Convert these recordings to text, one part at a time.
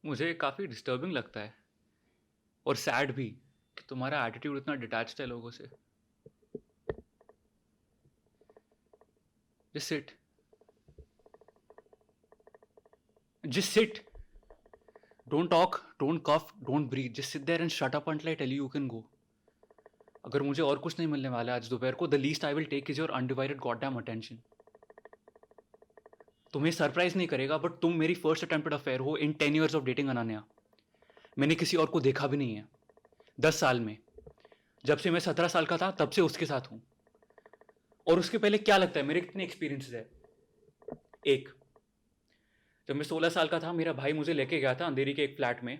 मुझे काफ़ी डिस्टर्बिंग लगता है और सैड भी कि तुम्हारा एटीट्यूड इतना डिटैच्ड है लोगों से। Just sit, just sit, don't talk, don't cough, don't breathe, just sit there and shut up until I tell you can go. अगर मुझे और कुछ नहीं मिलने वाला है आज दोपहर को, the least I will take is your undivided goddamn attention. तुम्हें सरप्राइज नहीं करेगा बट तुम मेरी फर्स्ट अटेम्प्टेड अफेयर हो in 10 years of dating Ananya. मैंने किसी और को देखा भी नहीं है 10 साल में। जब से मैं 17 साल का था तब से उसके साथ हूं। और उसके पहले क्या लगता है मेरे कितने एक्सपीरियंसेस है? एक, जब मैं 16 साल का था मेरा भाई मुझे लेके गया था अंधेरी के एक फ्लैट में,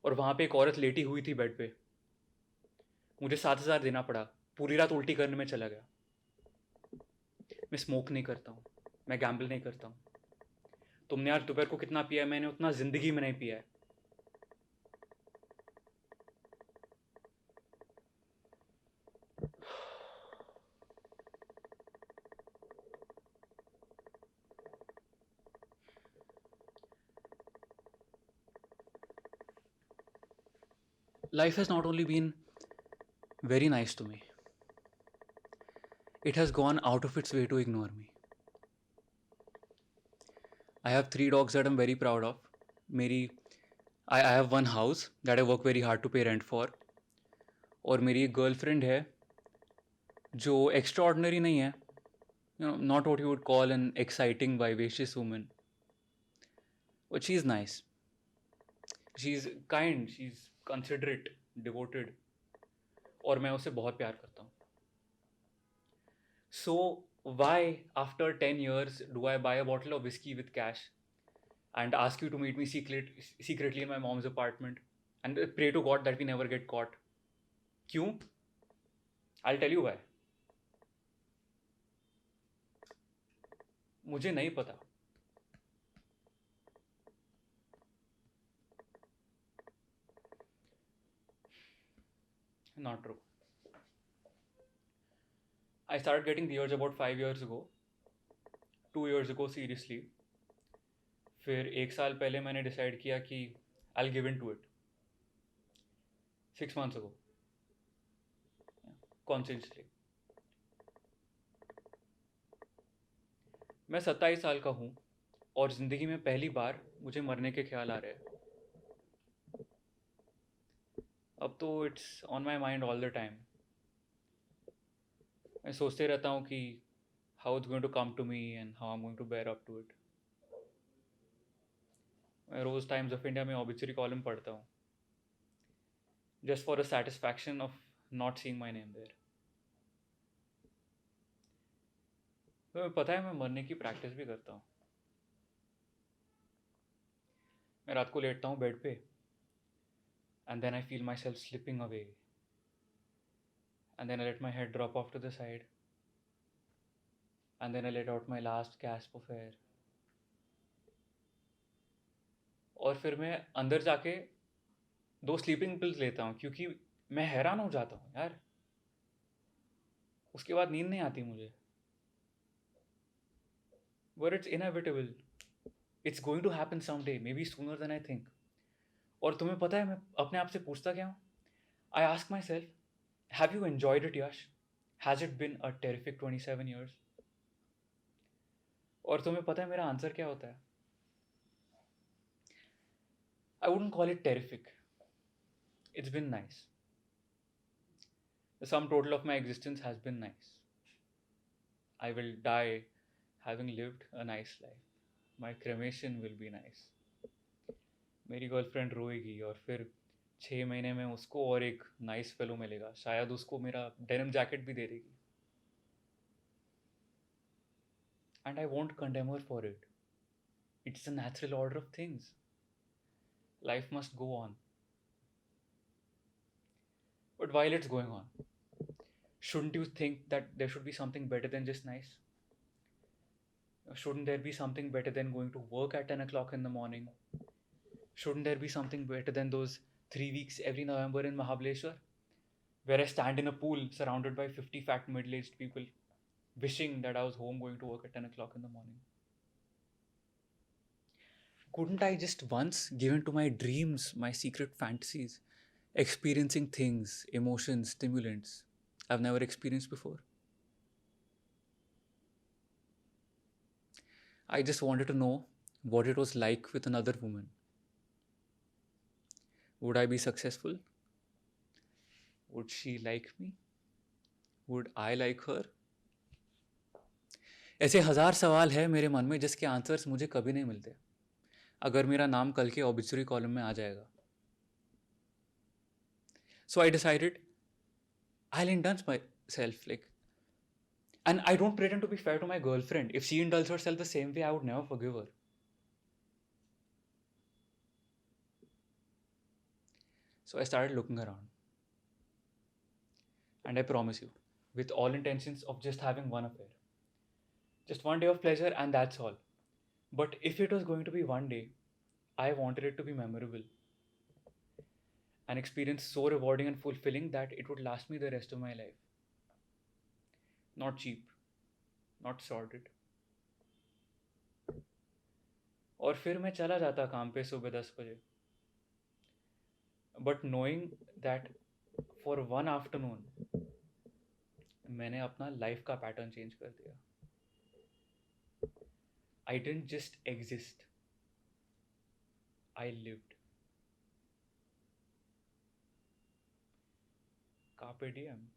और वहां पे एक औरत लेटी हुई थी बेड पे। मुझे 7,000 देना पड़ा, पूरी रात उल्टी करने में चला गया। मैं स्मोक नहीं करता हूँ, मैं गैम्बल नहीं करता हूँ। तुमने आज दोपहर को कितना पिया है? मैंने उतना जिंदगी में नहीं पिया है। Life has not only been very nice to me, it has gone out of its way to ignore me. I have 3 dogs that I'm very proud of. मेरी I have one house that I work very hard to pay rent for. और मेरी एक girlfriend है जो extra ordinary नहीं है, not what you would call an exciting vivacious woman, but she is nice, she is kind, she is considerate, devoted, और मैं उसे बहुत प्यार करता हूँ। So why after 10 years do I buy a bottle of whisky with cash and ask you to meet me secretly in my mom's apartment and pray to God that we never get caught? क्यों? I'll tell you why. मुझे नहीं पता। Not true. I started getting beers about 5 years ago. 2 years ago seriously. फिर एक साल पहले मैंने decide किया कि I'll give in to it. 6 months ago. Consciously. मैं 27 साल का हूँ और ज़िंदगी में पहली बार मुझे मरने के ख्याल आ रहे हैं। अब तो it's on my mind all the time. मैं सोचते रहता हूँ कि how it's going to come to me and how I am going to bear up to it. मैं रोज़ टाइम्स ऑफ इंडिया में ऑबिचुरी कॉलम पढ़ता हूँ just for the satisfaction of not seeing my name there. तो पता है मैं मरने की प्रैक्टिस भी करता हूँ। मैं रात को लेटता हूँ बेड पे and then I feel myself slipping away and then I let my head drop off to the side and then I let out my last gasp of air. और फिर मैं अंदर जाके 2 स्लीपिंग पिल्स लेता हूँ क्योंकि मैं हैरान हो जाता हूँ यार, उसके बाद नींद नहीं आती मुझे। But it's inevitable, it's going to happen someday, may be sooner then I think. और तुम्हें पता है मैं अपने आप से पूछता क्या हूँ? I ask my self, have you enjoyed it Yash? Has it been a terrific 27 years? और तुम्हें पता है मेरा आंसर क्या होता है? I wouldn't call it terrific, it's been nice. The sum total of my existence has been nice. I will die having lived a nice life. My cremation will be nice. मेरी girlfriend रोएगी और फिर 6 महीने में उसको और एक nice fellow मिलेगा, शायद उसको मेरा डेनिम जैकेट भी दे देगी। And I won't condemn her for it. It's the natural order of things. Life must go on. But while it's going on, shouldn't you think that there should be something better than just nice? Shouldn't there be something better than going to work at 10 o'clock in the morning? Shouldn't there be something better than those 3 weeks every November in Mahabaleshwar, where I stand in a pool surrounded by 50 fat middle aged people, wishing that I was home going to work at 10 o'clock in the morning? Couldn't I just once give in to my dreams, my secret fantasies, experiencing things, emotions, stimulants I've never experienced before? I just wanted to know what it was like with another woman. Would I be successful? Would she like me? Would I like her? ऐसे हजार सवाल है मेरे मन में जिसके answers मुझे कभी नहीं मिलते अगर मेरा नाम कल के ऑबिचुरी कॉलम में आ जाएगा. So I decided I'll indulge myself, like, and I don't pretend to be fair to my girlfriend. If she indulges herself the same way, I would never forgive her. So I started looking around, and I promise you, with all intentions of just having one affair, just one day of pleasure, and that's all. But if it was going to be one day, I wanted it to be memorable, an experience so rewarding and fulfilling that it would last me the rest of my life. Not cheap, not sordid. और फिर मैं चला जाता काम पे सुबह 10 बजे. But knowing that for one afternoon मैंने अपना लाइफ का पैटर्न चेंज कर दिया. I didn't just exist, I lived. Carpe DM.